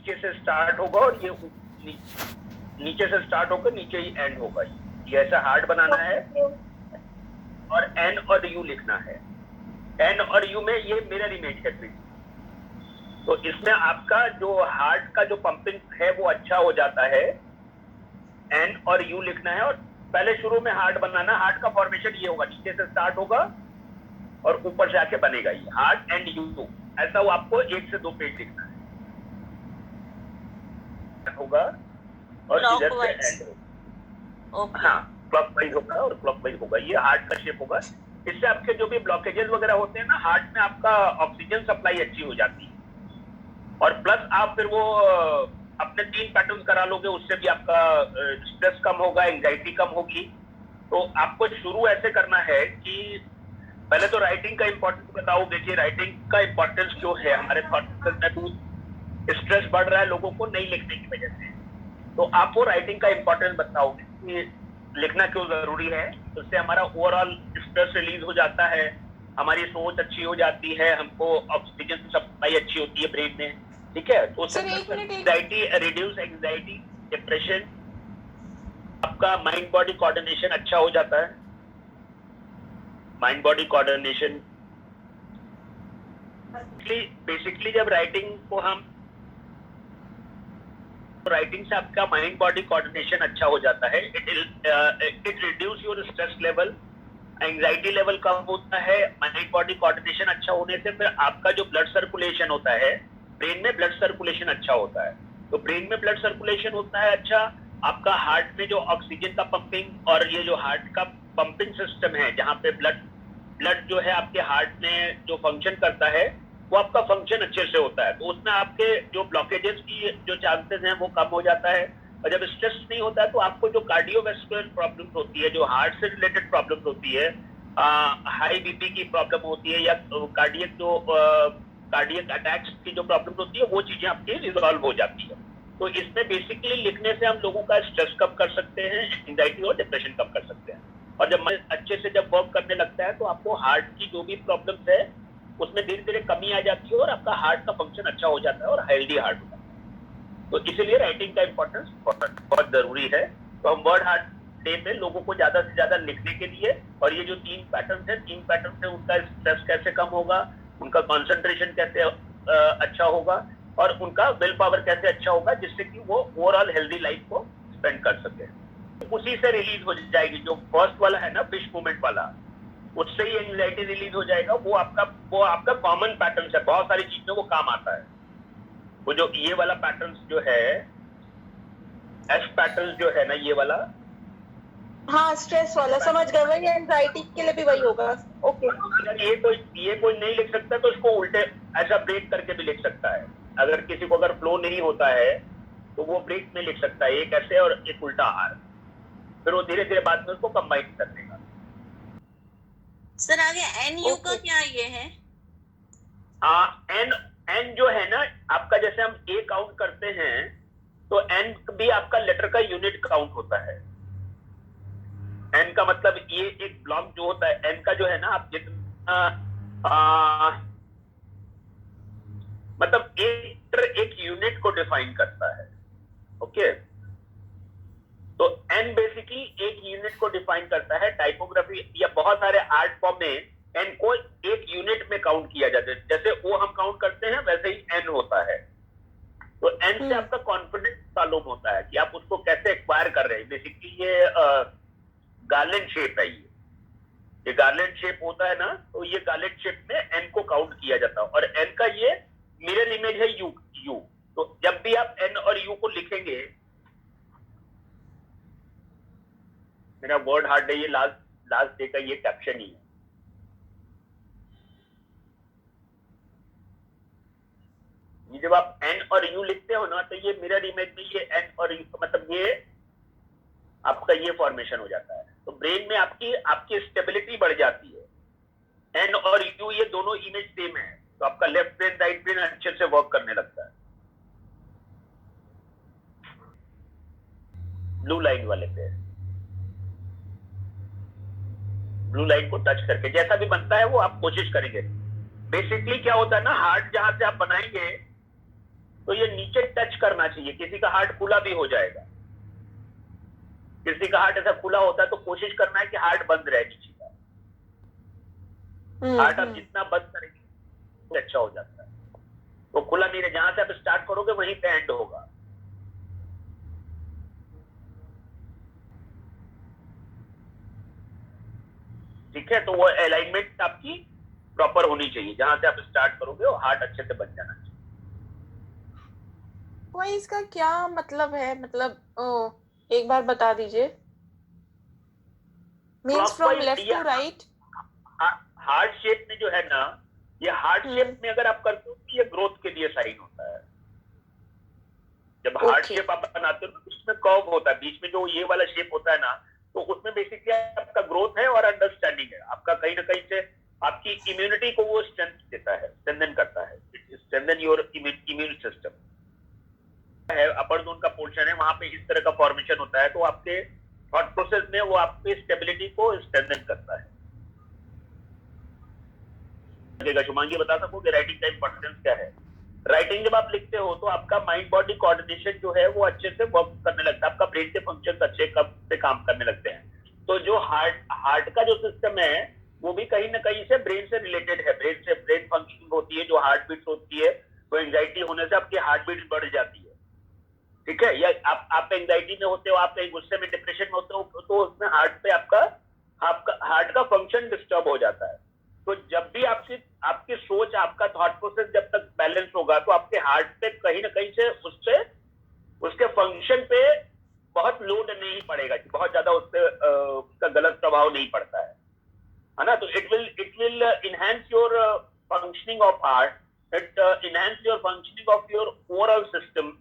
नीचे से स्टार्ट होगा और ये नीचे से स्टार्ट होकर नीचे ही एंड होगा। ये ऐसा हार्ट बनाना है और एन और यू लिखना है। एन और यू में ये मिरर इमेज है। तो इसमें आपका जो हार्ट का जो पंपिंग है वो अच्छा हो जाता है। एन और यू लिखना है और पहले शुरू में हार्ट बनाना। हार्ट का फॉर्मेशन ये होगा, नीचे से स्टार्ट होगा और ऊपर से आके बनेगा ये हार्ट एंड यू। ऐसा वो आपको 1 से 2 पेज लिखना है होगा और इधर से एंड होगा। हाँ, क्लॉकवाइज होगा और क्लॉकवाइज होगा। ये हार्ट का शेप होगा। इससे आपके जो भी ब्लॉकेजेस वगैरह होते हैं ना हार्ट में, आपका ऑक्सीजन सप्लाई अच्छी हो जाती है। और प्लस आप फिर वो अपने 3 पैटर्न करा लोगे, उससे भी आपका स्ट्रेस कम होगा, एंजाइटी कम होगी। तो आपको शुरू ऐसे करना है कि पहले तो राइटिंग का इंपॉर्टेंस बताओगे कि राइटिंग का इंपॉर्टेंस क्यों है हमारे थॉट प्रोसेस में। स्ट्रेस बढ़ रहा है लोगों को नहीं लिखने की वजह से, तो आप वो राइटिंग का इंपॉर्टेंस बताओगे कि लिखना क्यों जरूरी है। उससे हमारा ओवरऑल स्ट्रेस रिलीज हो जाता है, हमारी सोच अच्छी हो जाती है, हमको ऑक्सीजन सप्लाई अच्छी होती है ब्रेन में। ठीक है, तो एंजाइटी रिड्यूस, एंजाइटी, डिप्रेशन, आपका माइंड बॉडी कोऑर्डिनेशन अच्छा हो जाता है। माइंड बॉडी कोऑर्डिनेशन बेसिकली जब राइटिंग को हम राइटिंग से आपका माइंड बॉडी कोऑर्डिनेशन अच्छा हो जाता है। It reduce your stress level, anxiety level कम होता है। माइंड बॉडी कोऑर्डिनेशन अच्छा होने से फिर आपका जो ब्लड सर्कुलेशन होता है, ब्रेन में ब्लड सर्कुलेशन अच्छा होता है। तो ब्रेन में ब्लड सर्कुलेशन होता है अच्छा, आपका हार्ट में जो ऑक्सीजन का पंपिंग और ये जो हार्ट का पंपिंग सिस्टम है, जहाँ पे ब्लड जो है आपके हार्ट में जो फंक्शन करता है वो आपका फंक्शन अच्छे से होता है। तो उसमें आपके जो ब्लॉकेजेस की जो चांसेस हैं वो कम हो जाता है। और जब स्ट्रेस नहीं होता है तो आपको जो कार्डियोवैस्कुलर प्रॉब्लम होती है, जो हार्ट से रिलेटेड प्रॉब्लम होती है, हाई बीपी की प्रॉब्लम होती है या कार्डियक अटैक्स की जो प्रॉब्लम होती है, वो चीजें आपकी रिजॉल्व हो जाती है। तो इसमें बेसिकली लिखने से हम लोगों का स्ट्रेस कम कर सकते हैं, एंजाइटी और डिप्रेशन कम कर सकते हैं। और जब मन अच्छे से जब वर्क करने लगता है तो आपको हार्ट की जो भी प्रॉब्लम्स है उसमें धीरे धीरे कमी आ जाती है और आपका हार्ट का फंक्शन अच्छा हो जाता है और हेल्दी हार्ट होता है। तो इसीलिए राइटिंग का इंपॉर्टेंस बहुत जरूरी है। तो हम वर्ड हार्ट डे में लोगों को ज्यादा से ज्यादा लिखने के लिए, और ये जो 3 पैटर्न है, 3 पैटर्न से उनका स्ट्रेस कैसे कम होगा, उनका कॉन्सेंट्रेशन कैसे अच्छा होगा और उनका विल पावर कैसे अच्छा होगा, जिससे कि वो ओवरऑल हेल्दी लाइफ को स्पेंड कर सके। उसी से रिलीज हो जाएगी। जो फर्स्ट वाला है ना, फिश मूवमेंट वाला, उससे ही एंजाइटी रिलीज हो जाएगा। वो आपका कॉमन पैटर्न है, बहुत सारी चीज में वो काम आता है। वो जो ये वाला पैटर्न जो है, एस पैटर्न जो है ना ये वाला, हाँ स्ट्रेस वाला समझ गए, वही एंजाइटी के लिए भी वही होगा। ओके, अगर ये कोई नहीं लिख सकता तो इसको उल्टे ऐसा ब्रेक करके भी लिख सकता है। अगर किसी को अगर फ्लो नहीं होता है तो वो ब्रेक में लिख सकता है, एक ऐसे और एक उल्टा आर, फिर वो धीरे धीरे बाद में उसको कंबाइन कर देगा। सर आगे एन यू का क्या ये है? एन जो है ना आपका, जैसे हम ए काउंट करते हैं तो एन भी आपका लेटर का यूनिट काउंट होता है। एन का मतलब ये एक ब्लॉक जो होता है, एन का जो है ना, आप जितना मतलब एक यूनिट को डिफाइन करता है। ओके, तो एन बेसिकली एक यूनिट को डिफाइन करता है। टाइपोग्राफी या बहुत सारे आर्ट फॉर्म में एन को एक यूनिट में काउंट किया जाता है। जैसे ओ हम काउंट करते हैं वैसे ही एन होता है। तो एन से आपका कॉन्फिडेंस मालूम होता है कि आप उसको कैसे एक्वायर कर रहे हैं। बेसिकली ये गार्लेंड शेप है। ये गार्लेंड शेप होता है ना, तो ये गार्लेंड शेप में एन को काउंट किया जाता है। और एन का ये मिरर इमेज है यू। तो जब भी आप एन और यू को लिखेंगे, मेरा वर्ड हार्ट है, ये लास्ट डे का ये कैप्शन ही है। ये जब आप एन और यू लिखते हो ना, तो ये मिरर इमेज में ये एन और यू मतलब ये आपका ये फॉर्मेशन हो जाता है। तो ब्रेन में आपकी स्टेबिलिटी बढ़ जाती है। एन और यू ये दोनों इमेज सेम है, तो आपका लेफ्ट ब्रेन राइट ब्रेन अच्छे से वर्क करने लगता है। ब्लू लाइन वाले पे, ब्लू लाइन को टच करके जैसा भी बनता है वो आप कोशिश करेंगे। बेसिकली क्या होता है ना, हार्ट जहां से आप बनाएंगे तो ये नीचे टच करना चाहिए। किसी का हार्ट खुला भी हो जाएगा, किसी का हार्ट ऐसा खुला होता है तो कोशिश करना है कि हार्ट बंद रहे नीचे का। हार्ट आप जितना बंद करेंगे तो अच्छा हो जाता है। तो खुला नहीं रहे, जहां से आप स्टार्ट करोगे वहीं पे एंड होगा। ठीक है, तो वो अलाइनमेंट आपकी प्रॉपर होनी चाहिए, जहां से आप स्टार्ट करोगे वो हार्ट अच्छे से बन जाना चाहिए। वही इसका क्या मतलब है, मतलब एक बार बता दीजिए। मीन्स फ्रॉम Clockwise लेफ्ट ये टू राइट। हार्ट शेप में जो है ना, ये हार्ट शेप में अगर आप करते हो तो ये ग्रोथ के लिए साइन होता है। जब हार्ट शेप आप बनाते हो तो उसमें कर्व होता है, बीच में जो ये वाला शेप होता है ना, तो उसमें बेसिकली आपका ग्रोथ है और अंडरस्टैंडिंग है आपका। कहीं ना कहीं से आपकी इम्यूनिटी को वो स्ट्रेंथ देता है, स्ट्रेंथन करता है, स्ट्रेंथन योर इम्यून सिस्टम है। अपर जोन का पोर्शन है, वहां पे इस तरह का फॉर्मेशन होता है, तो आपके थॉट प्रोसेस में वो आपकी स्टेबिलिटी को स्ट्रेंथन करता है। शुभांगी बता सकोगे राइटिंग का इंपॉर्टेंस क्या है? राइटिंग जब आप लिखते हो तो आपका माइंड बॉडी कोऑर्डिनेशन जो है वो अच्छे से वर्क करने लगता है, आपका ब्रेन के फंक्शन अच्छे से काम करने लगते हैं। तो जो हार्ट का जो सिस्टम है वो भी कहीं ना कहीं से ब्रेन से रिलेटेड है। ब्रेन फंक्शनिंग होती है, जो हार्ट बीट होती है, तो एंजाइटी होने से आपकी हार्ट बीट बढ़ जाती है। ठीक है, या आप एंजाइटी में होते हो, आप कहीं गुस्से में, डिप्रेशन में होते हो, तो उसमें हार्ट पे आपका हार्ट का फंक्शन डिस्टर्ब हो जाता है। तो जब भी आपकी सोच, आपका थॉट प्रोसेस जब तक बैलेंस होगा तो आपके हार्ट पे कहीं ना कहीं से उसके फंक्शन पे बहुत लोड नहीं पड़ेगा, बहुत ज्यादा उससे उसका गलत प्रभाव नहीं पड़ता है ना। तो it will enhance your functioning of heart, it enhance your functioning of your overall system,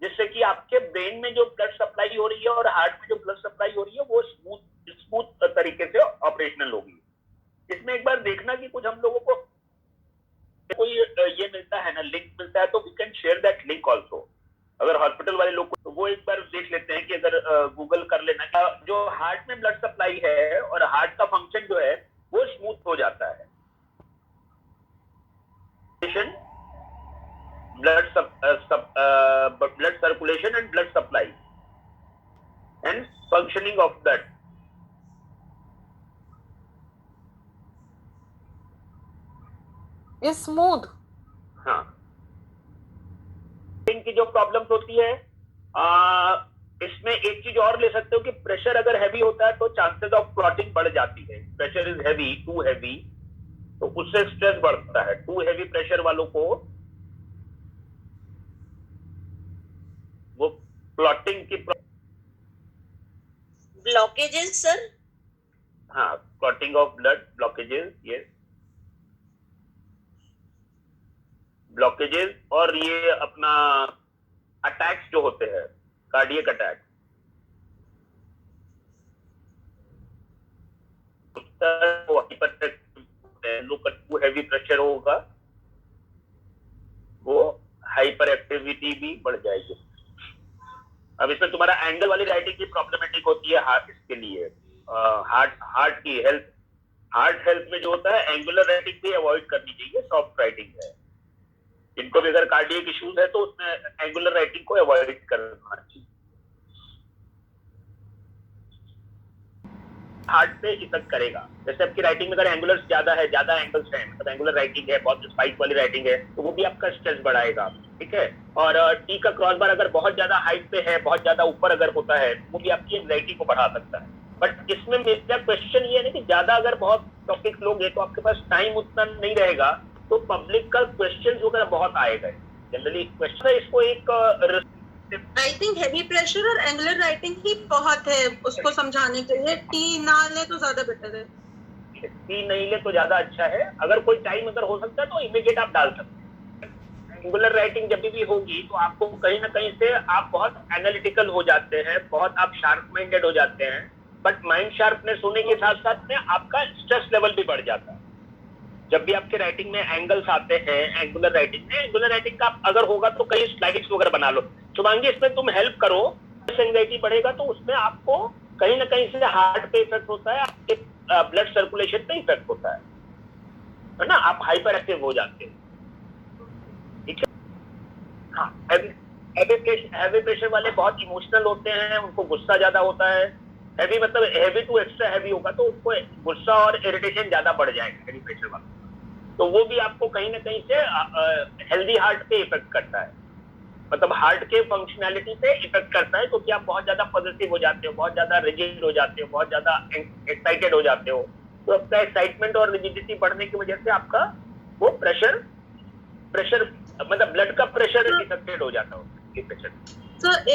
जिससे कि आपके ब्रेन में जो ब्लड सप्लाई हो रही है और हार्ट में जो ब्लड सप्लाई हो रही है वो स्मूथ तरीके से ऑपरेशनल होगी। इसमें एक बार देखना कि कुछ हम लोगों को कोई ये मिलता है ना, लिंक मिलता है, तो we can share that link also. अगर हॉस्पिटल वाले लोग तो वो एक बार देख लेते हैं कि अगर गूगल कर लेना, जो हार्ट में ब्लड सप्लाई है और हार्ट का फंक्शन जो है वो स्मूथ हो जाता है। Blood circulation and blood supply and functioning of blood. Smooth. हाँ, की जो प्रॉब्लम्स होती है, इसमें एक चीज और ले सकते हो कि प्रेशर अगर हैवी होता है तो चांसेस ऑफ क्लॉटिंग बढ़ जाती है। Pressure is heavy, too heavy, तो उससे स्ट्रेस बढ़ता है। टू हैवी प्रेशर वालों को वो क्लॉटिंग की ब्लॉकेजेस सर। हाँ, क्लॉटिंग ऑफ ब्लड, ब्लॉकेजेस, ये ब्लॉकेजेस, और ये अपना अटैक्स जो होते हैं, cardiac attack, too heavy pressure होगा, वो हाइपर एक्टिविटी भी बढ़ जाएगी। अब इसमें तुम्हारा एंगल वाली राइटिंग की प्रॉब्लमेटिक होती है हार्ट, इसके लिए हार्ट की हेल्थ, हार्ट हेल्थ में जो होता है एंगुलर राइटिंग भी अवॉइड करनी चाहिए, सॉफ्ट राइटिंग है। इनको भी अगर कार्डियक इश्यूज है तो उसमें एंगुलर राइटिंग को अवॉइड करना चाहिए। हार्ट पे इफेक्ट करेगा। जैसे आपकी राइटिंग में अगर एंगुलर ज्यादा है, ज्यादा एंगल्स है, मतलब एंगुलर राइटिंग है, बहुत स्पाइक वाली राइटिंग है, तो वो भी आपका स्ट्रेस बढ़ाएगा। ठीक है, और टी का क्रॉस बार अगर बहुत ज्यादा हाइट पे है, बहुत ज्यादा ऊपर अगर होता है, वो भी आपकी एंजाइटी को बढ़ा सकता है। बट इसमें मेरा क्वेश्चन ये है कि ज्यादा अगर बहुत टॉपिक लोगे तो आपके पास टाइम उतना नहीं रहेगा, तो पब्लिक का क्वेश्चन वगैरह बहुत आएगा। जनरली क्वेश्चन है, इसको एक आई थिंक हैवी प्रेशर और एंगुलर राइटिंग ही बहुत है उसको समझाने के लिए। टी ना ले तो ज्यादा बेटर है, टी नहीं ले तो ज्यादा अच्छा है। अगर कोई टाइम अगर हो सकता है तो इमीडिएट आप डाल सकते हैं। एंगुलर राइटिंग जब भी होगी तो आपको कहीं ना कहीं से आप बहुत एनालिटिकल हो जाते हैं, बहुत आप शार्प माइंडेड हो जाते हैं, बट माइंड शार्पनेस होने के साथ साथ में आपका स्ट्रेस लेवल भी बढ़ जाता है। जब भी आपके राइटिंग में एंगल्स आते हैं, एंगुलर राइटिंग का अगर होगा तो कहीं स्लाइड्स वगैरह बना लो। शुभांगी, इसमें तुम हेल्प करो, एंजाइटी बढ़ेगा तो उसमें आपको कहीं ना कहीं से हार्ट पे इफेक्ट होता है, आपके ब्लड सर्कुलेशन पे इफेक्ट होता है ना, आप हाइपर एक्टिव हो जाते हैं। ठीक है, हाँ, हैवी प्रेशर वाले बहुत इमोशनल होते हैं, उनको गुस्सा ज्यादा होता है। हैवी मतलब हैवी टू एक्स्ट्रा हैवी होगा तो उनको गुस्सा और इरिटेशन ज्यादा बढ़ जाएगा हैवी प्रेशर वाला। तो वो भी आपको कहीं ना कहीं से हेल्दी हार्ट पे इफेक्ट करता है, मतलब हार्ट के फंक्शनैलिटी पे इफेक्ट करता है, क्योंकि आप बहुत ज्यादा पॉजिटिव हो जाते हो, बहुत ज्यादा रिजिड हो जाते हो, बहुत ज्यादा एक्साइटेड हो जाते हो। तो आपका एक्साइटमेंट और रिजिडिटी बढ़ने की वजह से आपका वो प्रेशर मतलब ब्लड का प्रेशर इफेक्टेड हो जाता है। सर